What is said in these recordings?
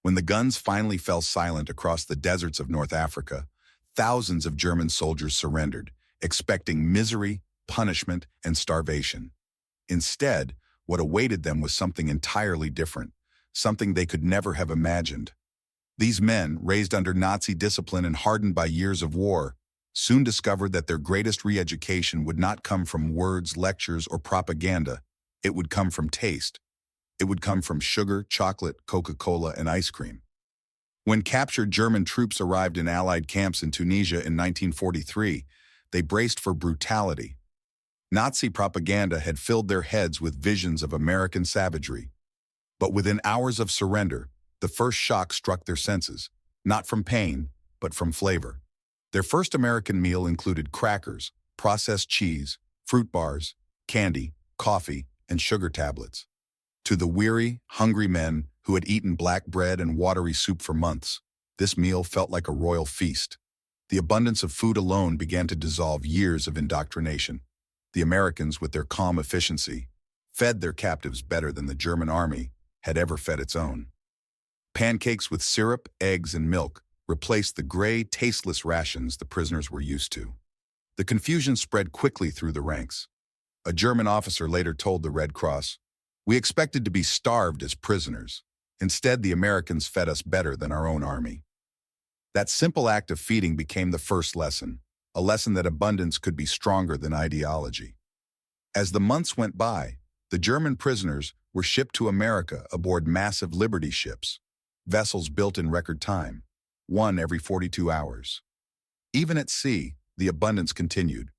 When the guns finally fell silent across the deserts of North Africa, thousands of German soldiers surrendered, expecting misery, punishment, and starvation. Instead, what awaited them was something entirely different, something they could never have imagined. These men, raised under Nazi discipline and hardened by years of war, soon discovered that their greatest re-education would not come from words, lectures, or propaganda. It would come from taste. It would come from sugar, chocolate, Coca-Cola, and ice cream. When captured German troops arrived in Allied camps in Tunisia in 1943, they braced for brutality. Nazi propaganda had filled their heads with visions of American savagery. But within hours of surrender, the first shock struck their senses, not from pain, but from flavor. Their first American meal included crackers, processed cheese, fruit bars, candy, coffee, and sugar tablets. To the weary, hungry men who had eaten black bread and watery soup for months, this meal felt like a royal feast. The abundance of food alone began to dissolve years of indoctrination. The Americans, with their calm efficiency, fed their captives better than the German army had ever fed its own. Pancakes with syrup, eggs, and milk replaced the gray, tasteless rations the prisoners were used to. The confusion spread quickly through the ranks. A German officer later told the Red Cross, "We expected to be starved as prisoners. Instead, the Americans fed us better than our own army." That simple act of feeding became the first lesson, a lesson that abundance could be stronger than ideology. As the months went by, the German prisoners were shipped to America aboard massive Liberty ships, vessels built in record time, one every 42 hours. Even at sea, the abundance continued.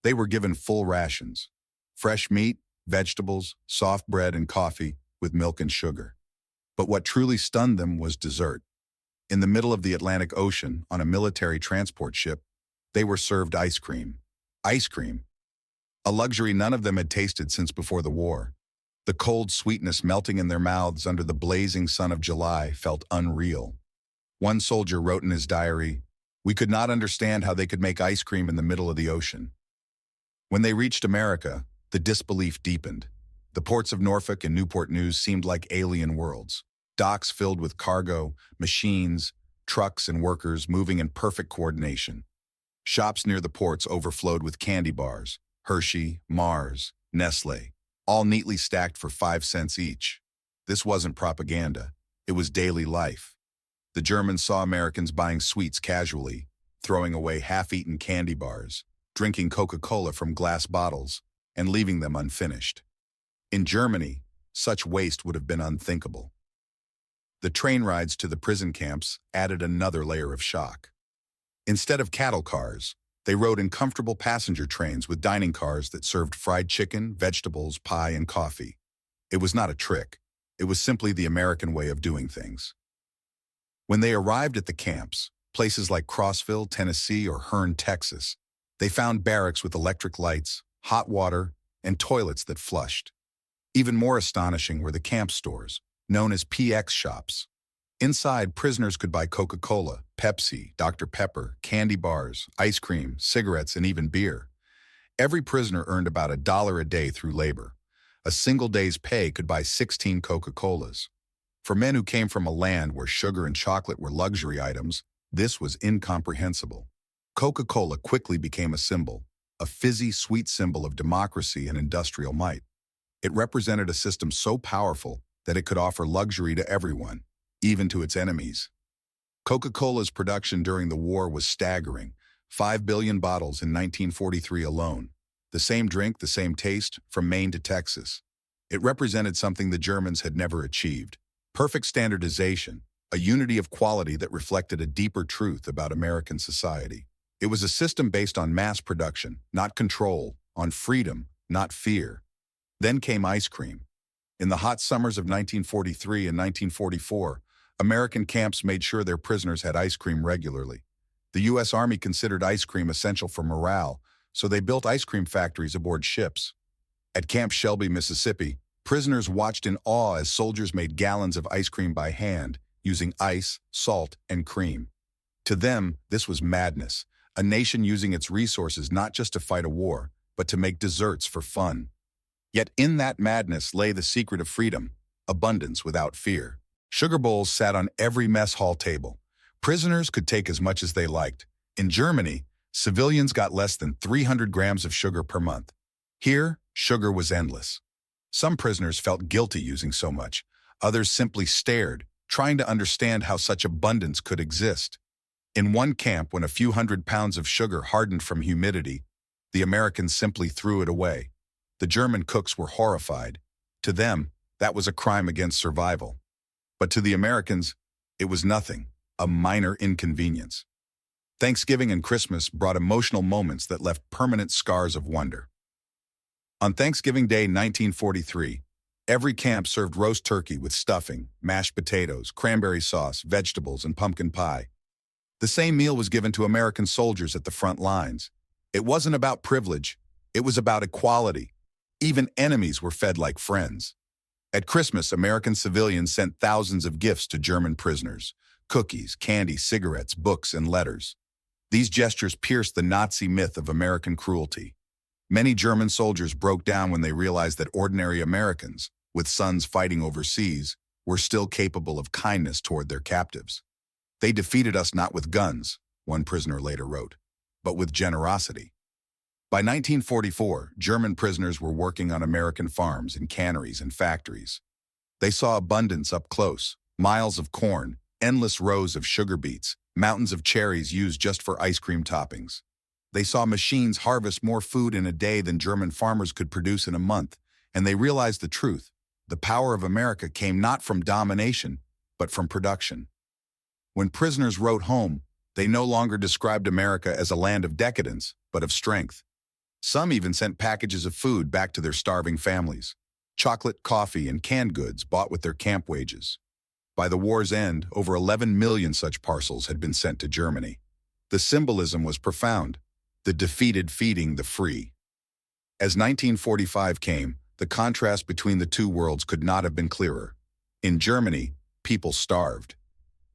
They were given full rations, fresh meat, vegetables, soft bread, and coffee with milk and sugar. But what truly stunned them was dessert. In the middle of the Atlantic Ocean, on a military transport ship, they were served ice cream. Ice cream, a luxury none of them had tasted since before the war. The cold sweetness melting in their mouths under the blazing sun of July felt unreal. One soldier wrote in his diary, "We could not understand how they could make ice cream in the middle of the ocean." When they reached America, the disbelief deepened. The ports of Norfolk and Newport News seemed like alien worlds. Docks filled with cargo, machines, trucks, and workers moving in perfect coordination. Shops near the ports overflowed with candy bars, Hershey, Mars, Nestle, all neatly stacked for 5 cents each. This wasn't propaganda. It was daily life. The Germans saw Americans buying sweets casually, throwing away half-eaten candy bars, drinking Coca-Cola from glass bottles, and leaving them unfinished. In Germany, such waste would have been unthinkable. The train rides to the prison camps added another layer of shock. Instead of cattle cars, they rode in comfortable passenger trains with dining cars that served fried chicken, vegetables, pie, and coffee. It was not a trick. It was simply the American way of doing things. When they arrived at the camps, places like Crossville, Tennessee, or Hearne, Texas, they found barracks with electric lights, hot water, and toilets that flushed. Even more astonishing were the camp stores, known as PX shops. Inside, prisoners could buy Coca-Cola, Pepsi, Dr. Pepper, candy bars, ice cream, cigarettes, and even beer. Every prisoner earned about $1 a day through labor. A single day's pay could buy 16 Coca-Colas. For men who came from a land where sugar and chocolate were luxury items, this was incomprehensible. Coca-Cola quickly became a symbol, a fizzy, sweet symbol of democracy and industrial might. It represented a system so powerful that it could offer luxury to everyone, even to its enemies. Coca-Cola's production during the war was staggering, 5 billion bottles in 1943 alone. The same drink, the same taste, from Maine to Texas. It represented something the Germans had never achieved: perfect standardization, a unity of quality that reflected a deeper truth about American society. It was a system based on mass production, not control, on freedom, not fear. Then came ice cream. In the hot summers of 1943 and 1944, American camps made sure their prisoners had ice cream regularly. The U.S. Army considered ice cream essential for morale, so they built ice cream factories aboard ships. At Camp Shelby, Mississippi, prisoners watched in awe as soldiers made gallons of ice cream by hand, using ice, salt, and cream. To them, this was madness, a nation using its resources not just to fight a war, but to make desserts for fun. Yet in that madness lay the secret of freedom, abundance without fear. Sugar bowls sat on every mess hall table. Prisoners could take as much as they liked. In Germany, civilians got less than 300 grams of sugar per month. Here, sugar was endless. Some prisoners felt guilty using so much. Others simply stared, trying to understand how such abundance could exist. In one camp, when a few hundred pounds of sugar hardened from humidity, the Americans simply threw it away. The German cooks were horrified. To them, that was a crime against survival. But to the Americans, it was nothing, a minor inconvenience. Thanksgiving and Christmas brought emotional moments that left permanent scars of wonder. On Thanksgiving Day 1943, every camp served roast turkey with stuffing, mashed potatoes, cranberry sauce, vegetables, and pumpkin pie. The same meal was given to American soldiers at the front lines. It wasn't about privilege, it was about equality. Even enemies were fed like friends. At Christmas, American civilians sent thousands of gifts to German prisoners: cookies, candy, cigarettes, books, and letters. These gestures pierced the Nazi myth of American cruelty. Many German soldiers broke down when they realized that ordinary Americans, with sons fighting overseas, were still capable of kindness toward their captives. "They defeated us not with guns," one prisoner later wrote, "but with generosity." By 1944, German prisoners were working on American farms and canneries and factories. They saw abundance up close: miles of corn, endless rows of sugar beets, mountains of cherries used just for ice cream toppings. They saw machines harvest more food in a day than German farmers could produce in a month, and they realized the truth: the power of America came not from domination, but from production. When prisoners wrote home, they no longer described America as a land of decadence, but of strength. Some even sent packages of food back to their starving families: chocolate, coffee, and canned goods bought with their camp wages. By the war's end, over 11 million such parcels had been sent to Germany. The symbolism was profound: the defeated feeding the free. As 1945 came, the contrast between the two worlds could not have been clearer. In Germany, people starved.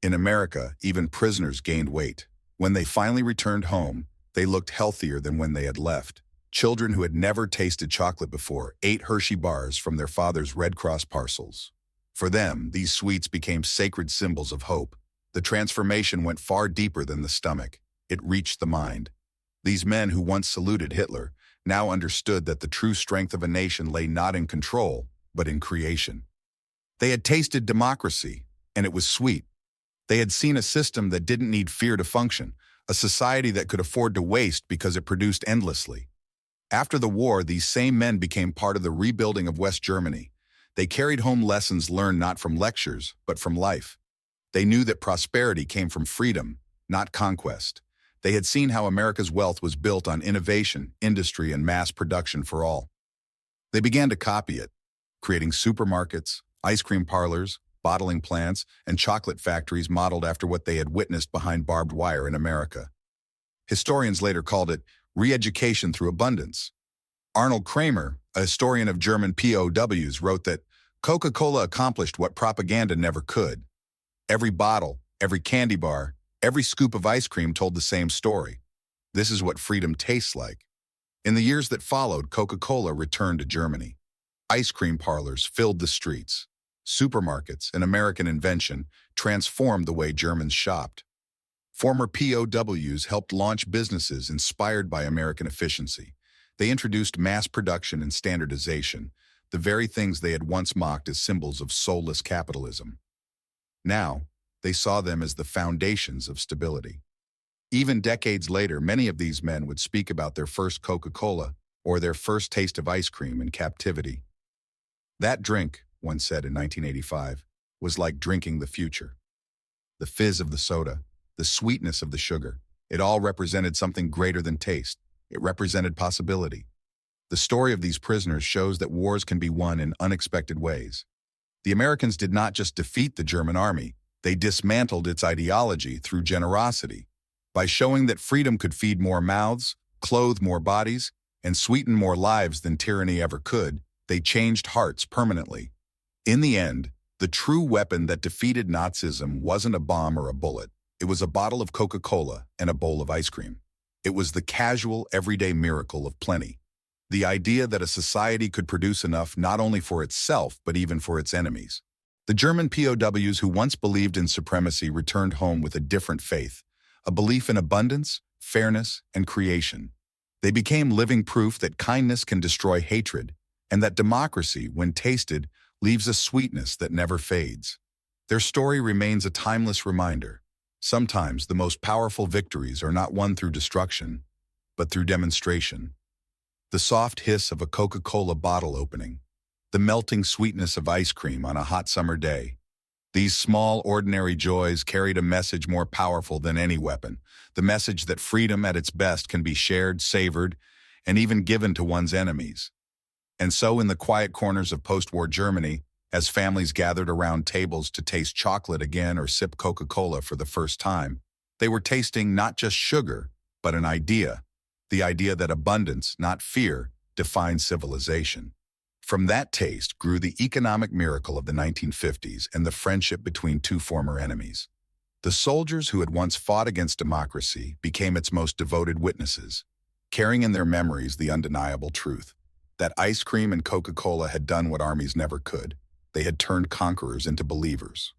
In America, even prisoners gained weight. When they finally returned home, they looked healthier than when they had left. Children who had never tasted chocolate before ate Hershey bars from their father's Red Cross parcels. For them, these sweets became sacred symbols of hope. The transformation went far deeper than the stomach. It reached the mind. These men who once saluted Hitler now understood that the true strength of a nation lay not in control, but in creation. They had tasted democracy, and it was sweet. They had seen a system that didn't need fear to function, a society that could afford to waste because it produced endlessly. After the war, these same men became part of the rebuilding of West Germany. They carried home lessons learned not from lectures, but from life. They knew that prosperity came from freedom, not conquest. They had seen how America's wealth was built on innovation, industry, and mass production for all. They began to copy it, creating supermarkets, ice cream parlors, bottling plants, and chocolate factories modeled after what they had witnessed behind barbed wire in America. Historians later called it re-education through abundance. Arnold Kramer, a historian of German POWs, wrote that Coca-Cola accomplished what propaganda never could. Every bottle, every candy bar, every scoop of ice cream told the same story. This is what freedom tastes like. In the years that followed, Coca-Cola returned to Germany. Ice cream parlors filled the streets. Supermarkets, an American invention, transformed the way Germans shopped. Former POWs helped launch businesses inspired by American efficiency. They introduced mass production and standardization, the very things they had once mocked as symbols of soulless capitalism. Now, they saw them as the foundations of stability. Even decades later, many of these men would speak about their first Coca-Cola or their first taste of ice cream in captivity. "That drink," one said in 1985, "was like drinking the future." The fizz of the soda, the sweetness of the sugar, it all represented something greater than taste. It represented possibility. The story of these prisoners shows that wars can be won in unexpected ways. The Americans did not just defeat the German army, they dismantled its ideology through generosity. By showing that freedom could feed more mouths, clothe more bodies, and sweeten more lives than tyranny ever could, they changed hearts permanently. In the end, the true weapon that defeated Nazism wasn't a bomb or a bullet. It was a bottle of Coca-Cola and a bowl of ice cream. It was the casual, everyday miracle of plenty. The idea that a society could produce enough not only for itself, but even for its enemies. The German POWs who once believed in supremacy returned home with a different faith, a belief in abundance, fairness, and creation. They became living proof that kindness can destroy hatred, and that democracy, when tasted, leaves a sweetness that never fades. Their story remains a timeless reminder. Sometimes the most powerful victories are not won through destruction, but through demonstration. The soft hiss of a Coca-Cola bottle opening, the melting sweetness of ice cream on a hot summer day. These small, ordinary joys carried a message more powerful than any weapon, the message that freedom at its best can be shared, savored, and even given to one's enemies. And so in the quiet corners of post-war Germany, as families gathered around tables to taste chocolate again or sip Coca-Cola for the first time, they were tasting not just sugar, but an idea, the idea that abundance, not fear, defines civilization. From that taste grew the economic miracle of the 1950s and the friendship between two former enemies. The soldiers who had once fought against democracy became its most devoted witnesses, carrying in their memories the undeniable truth that ice cream and Coca-Cola had done what armies never could. They had turned conquerors into believers.